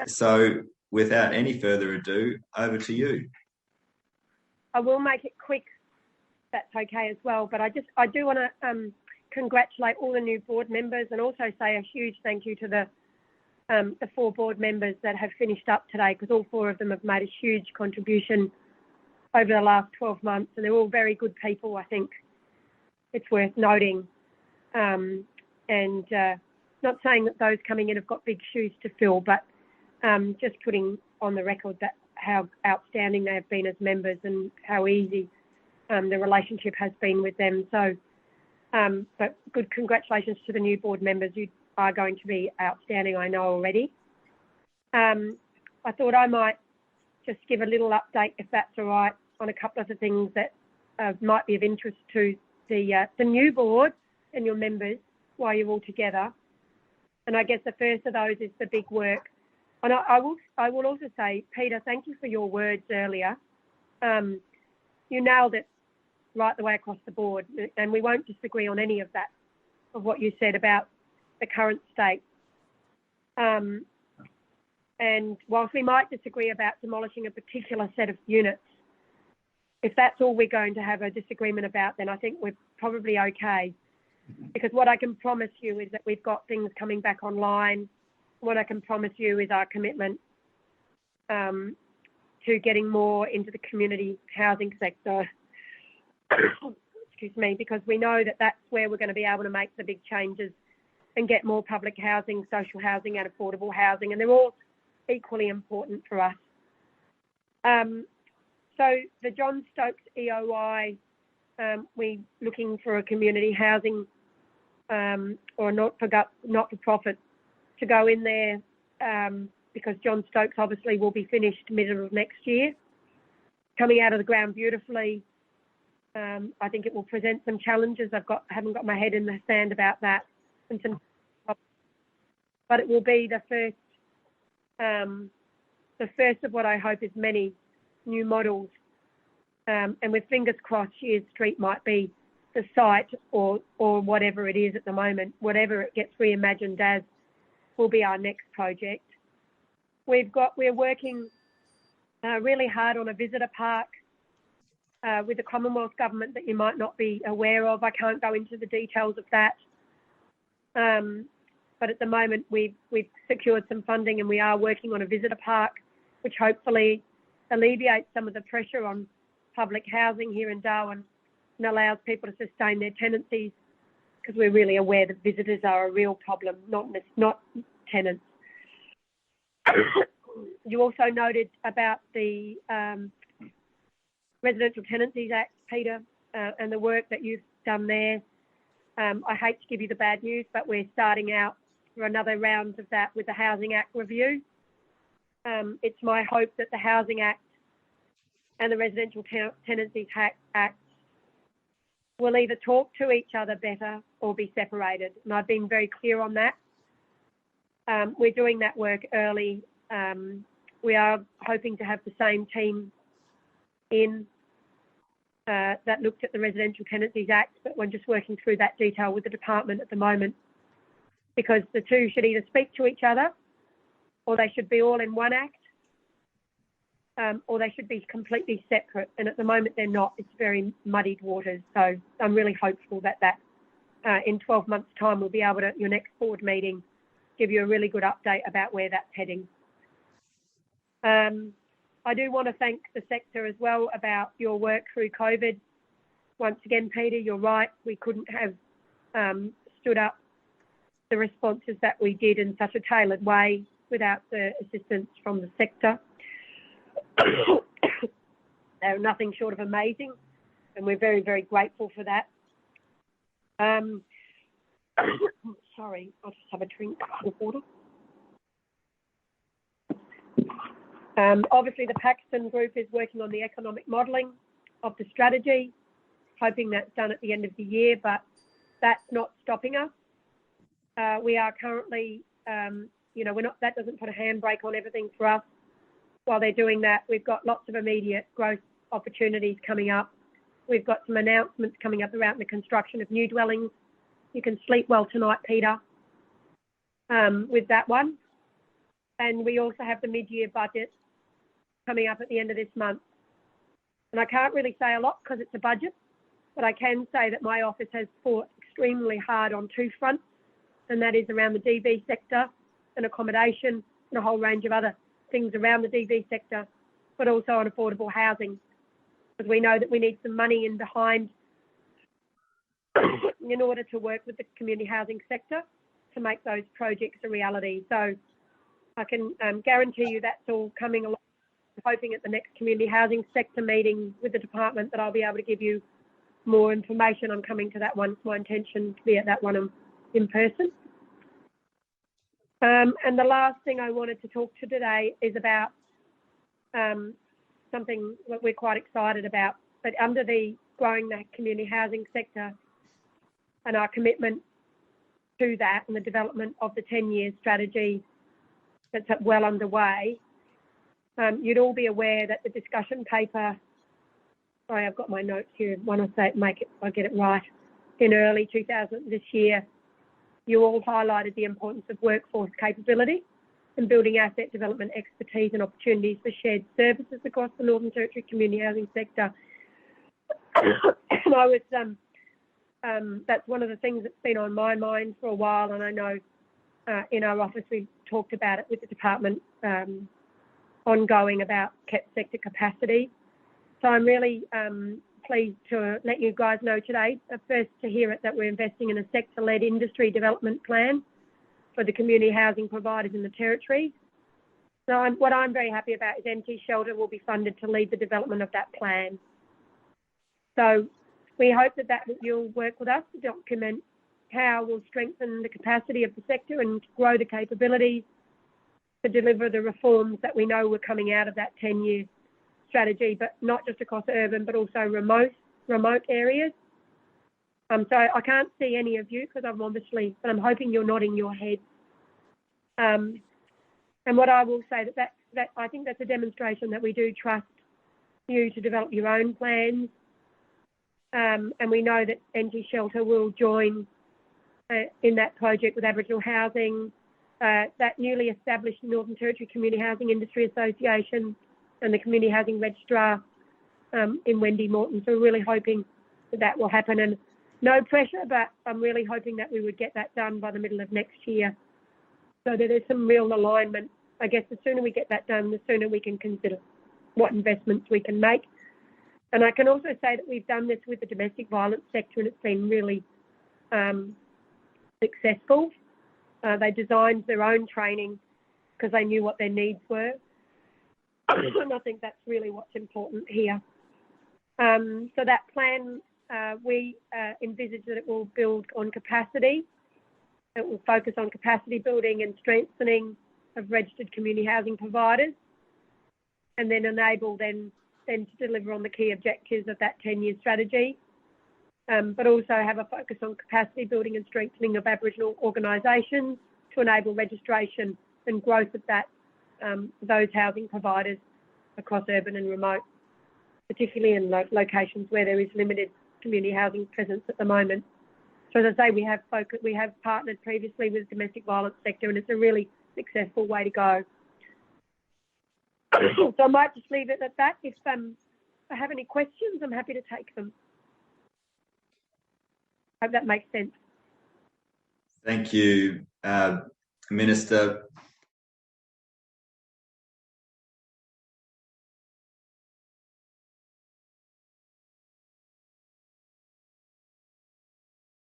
So without any further ado, over to you. I will make it quick, if that's okay as well, but I do want to congratulate all the new board members and also say a huge thank you to the 4 board members that have finished up today, because all 4 of them have made a huge contribution over the last 12 months, and they're all very good people. I think it's worth noting, and not saying that those coming in have got big shoes to fill, but just putting on the record that how outstanding they have been as members and how easy the relationship has been with them. So, but good congratulations to the new board members. You are going to be outstanding, I know already. I thought I might just give a little update, if that's all right, on a couple of the things that might be of interest to the new board and your members while you're all together. And I guess the first of those is the big work. And I will also say, Peter, thank you for your words earlier. You nailed it right the way across the board, and we won't disagree on any of that, of what you said about the current state. And whilst we might disagree about demolishing a particular set of units, if that's all we're going to have a disagreement about, then I think we're probably okay. Because what I can promise you is that we've got things coming back online. What I can promise you is our commitment to getting more into the community housing sector. Excuse me, because we know that that's where we're going to be able to make the big changes and get more public housing, social housing and affordable housing. And they're all equally important for us. So the John Stokes EOI, we're looking for a community housing or not-for-profit to go in there because John Stokes obviously will be finished middle of next year. Coming out of the ground beautifully. I think it will present some challenges. Haven't got my head in the sand about that, but it will be the first of what I hope is many new models. And with fingers crossed, Shears Street might be the site or whatever it is at the moment, whatever it gets reimagined as, will be our next project. We're working really hard on a visitor park with the Commonwealth Government that you might not be aware of. I can't go into the details of that. But at the moment, we've secured some funding and we are working on a visitor park, which hopefully alleviates some of the pressure on public housing here in Darwin and allows people to sustain their tenancies, because we're really aware that visitors are a real problem, not tenants. You also noted about the Residential Tenancies Act, Peter, and the work that you've done there. I hate to give you the bad news, but we're starting out for another round of that with the Housing Act review. It's my hope that the Housing Act and the Residential Tenancies Act will either talk to each other better or be separated. And I've been very clear on that. We're doing that work early. We are hoping to have the same team in that looked at the Residential Tenancies Act, but we're just working through that detail with the department at the moment, because the two should either speak to each other or they should be all in one act, or they should be completely separate. And at the moment they're not. It's very muddied waters. So I'm really hopeful that in 12 months' time we'll be able to, at your next board meeting, give you a really good update about where that's heading. I do want to thank the sector as well about your work through COVID. Once again, Peter, you're right. We couldn't have stood up the responses that we did in such a tailored way without the assistance from the sector. They're nothing short of amazing, and we're very, very grateful for that. Sorry, I'll just have a drink of water. Obviously, the Paxton Group is working on the economic modelling of the strategy, hoping that's done at the end of the year, but that's not stopping us. We are currently, that doesn't put a handbrake on everything for us. While they're doing that, we've got lots of immediate growth opportunities coming up. We've got some announcements coming up around the construction of new dwellings. You can sleep well tonight, Peter, with that one. And we also have the mid-year budget coming up at the end of this month. And I can't really say a lot because it's a budget, but I can say that my office has fought extremely hard on two fronts, and that is around the DV sector and accommodation and a whole range of other things around the DV sector, but also on affordable housing, because we know that we need some money in behind in order to work with the community housing sector to make those projects a reality. So I can guarantee you that's all coming along. I'm hoping at the next community housing sector meeting with the department that I'll be able to give you more information on coming to that one. It's my intention to be at that one in person. And the last thing I wanted to talk to today is about something that we're quite excited about, but under the growing the community housing sector and our commitment to that and the development of the 10-year strategy that's well underway, you'd all be aware that the discussion paper, sorry, I've got my notes here, want to say I get it right, in early 2000 this year, you all highlighted the importance of workforce capability and building asset development expertise and opportunities for shared services across the Northern Territory community housing sector. And I was, that's one of the things that's been on my mind for a while, and I know in our office we've talked about it with the department ongoing about sector capacity. So I'm really pleased to let you guys know today, first to hear it, that we're investing in a sector-led industry development plan for the community housing providers in the Territory. So what I'm very happy about is NT Shelter will be funded to lead the development of that plan. So we hope that you'll work with us to document how we'll strengthen the capacity of the sector and grow the capabilities to deliver the reforms that we know were coming out of that 10-year strategy, but not just across urban, but also remote areas. So I can't see any of you because but I'm hoping you're nodding your head. And what I will say that I think that's a demonstration that we do trust you to develop your own plans. And we know that NT Shelter will join in that project with Aboriginal Housing, that newly established Northern Territory Community Housing Industry Association and the Community Housing Registrar in Wendy Morton. So we're really hoping that will happen, and no pressure, but I'm really hoping that we would get that done by the middle of next year so that there's some real alignment. I guess the sooner we get that done, the sooner we can consider what investments we can make. And I can also say that we've done this with the domestic violence sector, and it's been really successful. They designed their own training because they knew what their needs were. And I think that's really what's important here. So that plan, we envisage that it will build on capacity. It will focus on capacity building and strengthening of registered community housing providers, and then enable then to deliver on the key objectives of that 10-year strategy, but also have a focus on capacity building and strengthening of Aboriginal organisations to enable registration and growth of that those housing providers across urban and remote, particularly in locations where there is limited community housing presence at the moment. So as I say, we have partnered previously with the domestic violence sector, and it's a really successful way to go. So I might just leave it at that. If I have any questions, I'm happy to take them. Hope that makes sense. Thank you, Minister.